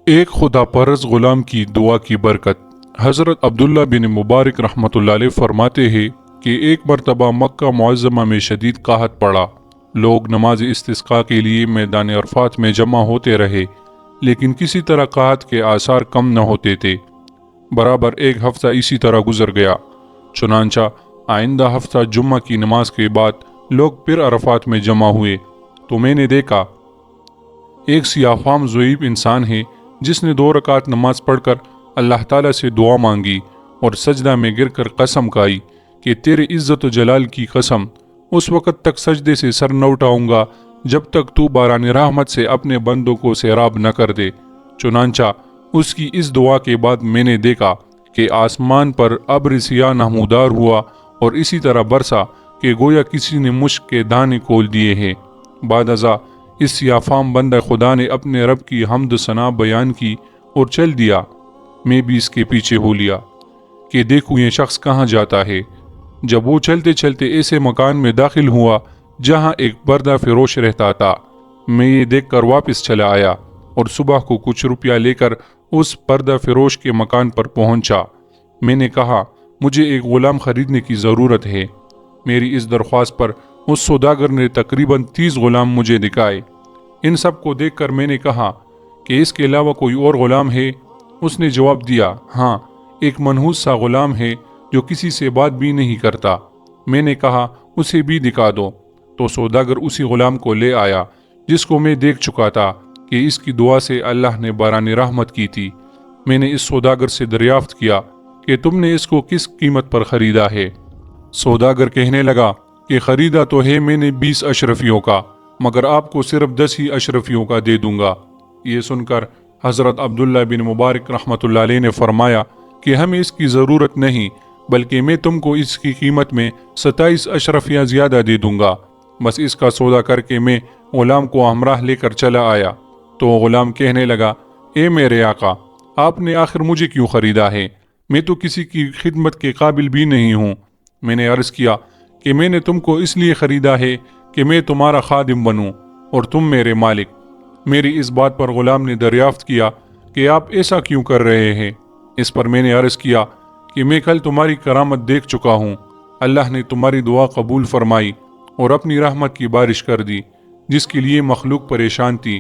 ایک خدا پرست غلام کی دعا کی برکت۔ حضرت عبداللہ بن مبارک رحمۃ اللہ علیہ فرماتے ہیں کہ ایک مرتبہ مکہ معظمہ میں شدید قحط پڑا۔ لوگ نماز استسقاء کے لیے میدان عرفات میں جمع ہوتے رہے، لیکن کسی طرح قحط کے آثار کم نہ ہوتے تھے۔ برابر ایک ہفتہ اسی طرح گزر گیا۔ چنانچہ آئندہ ہفتہ جمعہ کی نماز کے بعد لوگ پھر عرفات میں جمع ہوئے تو میں نے دیکھا ایک سیاہ فام ضعیف انسان ہے جس نے 2 رکعت نماز پڑھ کر اللہ تعالیٰ سے دعا مانگی اور سجدہ میں گر کر قسم کھائی کہ تیرے عزت و جلال کی قسم، اس وقت تک سجدے سے سر نہ اٹھاؤں گا جب تک تو باران رحمت سے اپنے بندوں کو سیراب نہ کر دے۔ چنانچہ اس کی اس دعا کے بعد میں نے دیکھا کہ آسمان پر ابر سیاہ نمودار ہوا اور اسی طرح برسا کہ گویا کسی نے مشک کے دانے کھول دیے ہیں۔ بعد ازاں اس سیاہ فام بندہ خدا نے اپنے رب کی حمد و ثنا بیان کی اور چل دیا۔ میں بھی اس کے پیچھے ہو لیا کہ دیکھوں یہ شخص کہاں جاتا ہے۔ جب وہ چلتے چلتے ایسے مکان میں داخل ہوا جہاں ایک پردہ فروش رہتا تھا، میں یہ دیکھ کر واپس چلا آیا اور صبح کو کچھ روپیہ لے کر اس پردہ فروش کے مکان پر پہنچا۔ میں نے کہا مجھے ایک غلام خریدنے کی ضرورت ہے۔ میری اس درخواست پر اس سوداگر نے تقریباً 30 غلام مجھے دکھائے۔ ان سب کو دیکھ کر میں نے کہا کہ اس کے علاوہ کوئی اور غلام ہے؟ اس نے جواب دیا، ہاں، ایک منحوس سا غلام ہے جو کسی سے بات بھی نہیں کرتا۔ میں نے کہا اسے بھی دکھا دو، تو سوداگر اسی غلام کو لے آیا جس کو میں دیکھ چکا تھا کہ اس کی دعا سے اللہ نے باران رحمت کی تھی۔ میں نے اس سوداگر سے دریافت کیا کہ تم نے اس کو کس قیمت پر خریدا ہے؟ سوداگر کہنے لگا کہ خریدا تو ہے میں نے 20 اشرفیوں کا، مگر آپ کو صرف 10 ہی اشرفیوں کا دے دوں گا۔ یہ سن کر حضرت عبداللہ بن مبارک رحمۃ اللہ علیہ نے فرمایا کہ ہمیں اس کی ضرورت نہیں، بلکہ میں تم کو اس کی قیمت میں 27 اشرفیاں زیادہ دے دوں گا۔ بس اس کا سودا کر کے میں غلام کو ہمراہ لے کر چلا آیا تو غلام کہنے لگا، اے میرے آقا، آپ نے آخر مجھے کیوں خریدا ہے؟ میں تو کسی کی خدمت کے قابل بھی نہیں ہوں۔ میں نے عرض کیا کہ میں نے تم کو اس لیے خریدا ہے کہ میں تمہارا خادم بنوں اور تم میرے مالک۔ میری اس بات پر غلام نے دریافت کیا کہ آپ ایسا کیوں کر رہے ہیں؟ اس پر میں نے عرض کیا کہ میں کل تمہاری کرامت دیکھ چکا ہوں۔ اللہ نے تمہاری دعا قبول فرمائی اور اپنی رحمت کی بارش کر دی جس کے لیے مخلوق پریشان تھی۔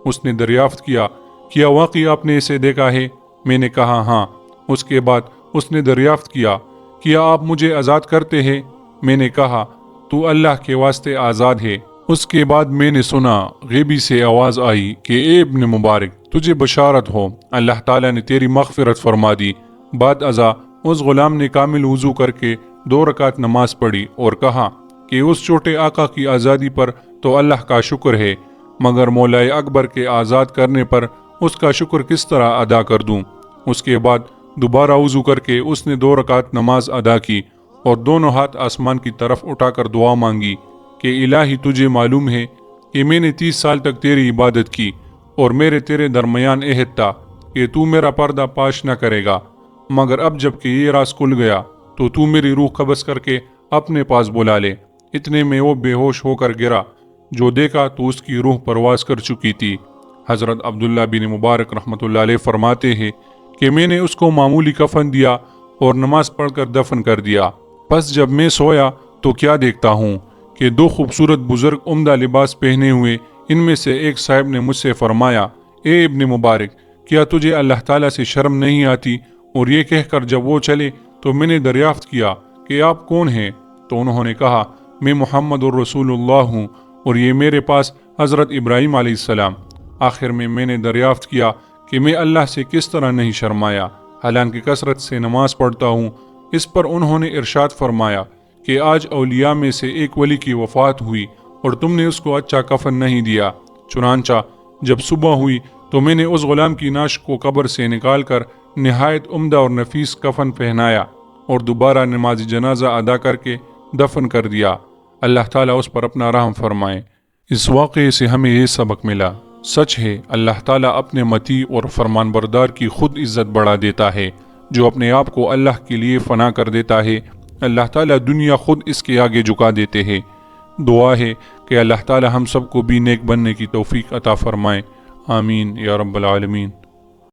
اس نے دریافت کیا واقعی آپ نے اسے دیکھا ہے؟ میں نے کہا ہاں۔ اس کے بعد اس نے دریافت کیا آپ مجھے آزاد کرتے ہیں؟ میں نے کہا تو اللہ کے واسطے آزاد ہے۔ اس کے بعد میں نے سنا غیبی سے آواز آئی کہ اے ابن مبارک، تجھے بشارت ہو، اللہ تعالیٰ نے تیری مغفرت فرما دی۔ بعد ازاں اس غلام نے کامل وضو کر کے 2 رکعت نماز پڑھی اور کہا کہ اس چھوٹے آقا کی آزادی پر تو اللہ کا شکر ہے، مگر مولائے اکبر کے آزاد کرنے پر اس کا شکر کس طرح ادا کر دوں؟ اس کے بعد دوبارہ وضو کر کے اس نے 2 رکعت نماز ادا کی اور دونوں ہاتھ آسمان کی طرف اٹھا کر دعا مانگی کہ الہی تجھے معلوم ہے کہ میں نے 30 سال تک تیری عبادت کی اور میرے تیرے درمیان عہد تھا کہ تو میرا پردہ پاش نہ کرے گا، مگر اب جب کہ یہ راز کھل گیا تو میری روح قبض کر کے اپنے پاس بلا لے۔ اتنے میں وہ بے ہوش ہو کر گرا، جو دیکھا تو اس کی روح پرواز کر چکی تھی۔ حضرت عبداللہ بن مبارک رحمۃ اللہ علیہ فرماتے ہیں کہ میں نے اس کو معمولی کفن دیا اور نماز پڑھ کر دفن کر دیا۔ پس جب میں سویا تو کیا دیکھتا ہوں کہ 2 خوبصورت بزرگ عمدہ لباس پہنے ہوئے، ان میں سے ایک صاحب نے مجھ سے فرمایا، اے ابن مبارک، کیا تجھے اللہ تعالیٰ سے شرم نہیں آتی؟ اور یہ کہہ کر جب وہ چلے تو میں نے دریافت کیا کہ آپ کون ہیں؟ تو انہوں نے کہا، میں محمد الرسول اللہ ہوں اور یہ میرے پاس حضرت ابراہیم علیہ السلام۔ آخر میں نے دریافت کیا کہ میں اللہ سے کس طرح نہیں شرمایا، حالانکہ کثرت سے نماز پڑھتا ہوں۔ اس پر انہوں نے ارشاد فرمایا کہ آج اولیاء میں سے ایک ولی کی وفات ہوئی اور تم نے اس کو اچھا کفن نہیں دیا۔ چنانچہ جب صبح ہوئی تو میں نے اس غلام کی نعش کو قبر سے نکال کر نہایت عمدہ اور نفیس کفن پہنایا اور دوبارہ نماز جنازہ ادا کر کے دفن کر دیا۔ اللہ تعالیٰ اس پر اپنا رحم فرمائے۔ اس واقعے سے ہمیں یہ سبق ملا، سچ ہے اللہ تعالیٰ اپنے مطیع اور فرمان بردار کی خود عزت بڑھا دیتا ہے۔ جو اپنے آپ کو اللہ کے لیے فنا کر دیتا ہے، اللہ تعالیٰ دنیا خود اس کے آگے جھکا دیتے ہیں۔ دعا ہے کہ اللہ تعالیٰ ہم سب کو بھی نیک بننے کی توفیق عطا فرمائے، آمین یا رب العالمین۔